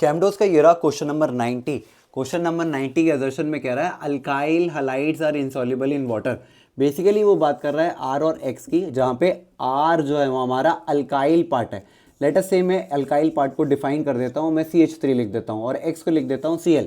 कैमडोस का ये रहा क्वेश्चन नंबर 90। क्वेश्चन नंबर 90 के असर्शन में कह रहा है alkyl halides are insoluble in water. Basically वो बात कर रहा है आर और एक्स की, जहाँ पे आर जो है वो हमारा अल्काइल पार्ट है। लेट अस से मैं अल्काइल पार्ट को डिफाइन कर देता हूँ, मैं CH3 लिख देता हूँ और एक्स को लिख देता हूँ Cl।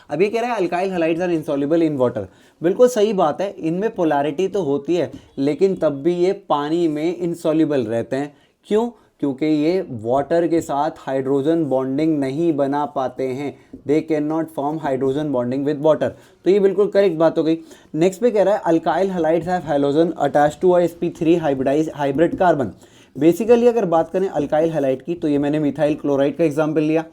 अब ये कह रहा है alkyl halides are insoluble in water. बिल्कुल सही बात है, इनमें पोलैरिटी तो होती है लेकिन तब भी ये पानी में इनसॉल्युबल रहते हैं। क्यों? क्योंकि ये वाटर के साथ हाइड्रोजन बॉन्डिंग नहीं बना पाते हैं। They can not form hydrogen bonding with water. तो ये बिल्कुल करेक्ट बात हो गई। नेक्स्ट पे कह रहा है alkyl halides have halogen attach to a sp3 hybrid carbon. Basically अगर बात करें अल्काइल हलाइड की, तो ये मैंने मिथाइल क्लोराइड का एग्जाम्पल लिया।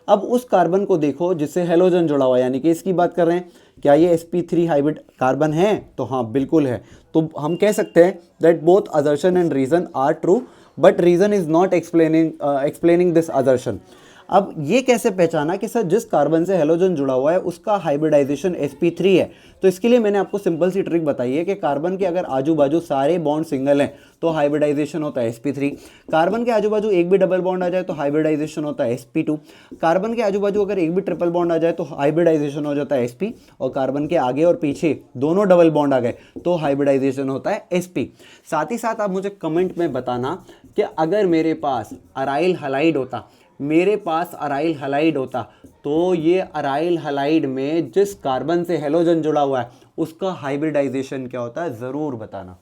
अब उस कार्बन को देखो जिससे हेलोजन जुड़ा हुआ है, यानी कि इसकी बात कर रहे हैं। क्या ये sp3 हाइब्रिड कार्बन है? तो हाँ बिल्कुल है। तो हम कह सकते हैं that both assertion and reason are true, but reason is not explaining this assertion. अब ये कैसे पहचाना कि सर जिस कार्बन से हेलोजन जुड़ा हुआ है उसका हाइब्रिडाइजेशन sp3 है? तो इसके लिए मैंने आपको सिंपल सी ट्रिक बताई है कि कार्बन के अगर आजू बाजू सारे बॉन्ड सिंगल हैं तो हाइब्रिडाइजेशन होता है sp3। कार्बन के आजू बाजू एक भी डबल बॉन्ड आ जाए तो हाइब्रिडाइजेशन होता है sp2। कार्बन के आजू बाजू अगर एक भी ट्रिपल बॉन्ड आ जाए तो हाइब्रिडाइजेशन हो जाता है sp। और कार्बन के आगे और पीछे दोनों डबल बॉन्ड आ गए तो हाइब्रिडाइजेशन होता है sp। साथ ही साथ आप मुझे कमेंट में बताना कि अगर मेरे पास अराइल हलाइड होता तो ये अराइल हलाइड में जिस कार्बन से हेलोजन जुड़ा हुआ है उसका हाइब्रिडाइजेशन क्या होता है, ज़रूर बताना।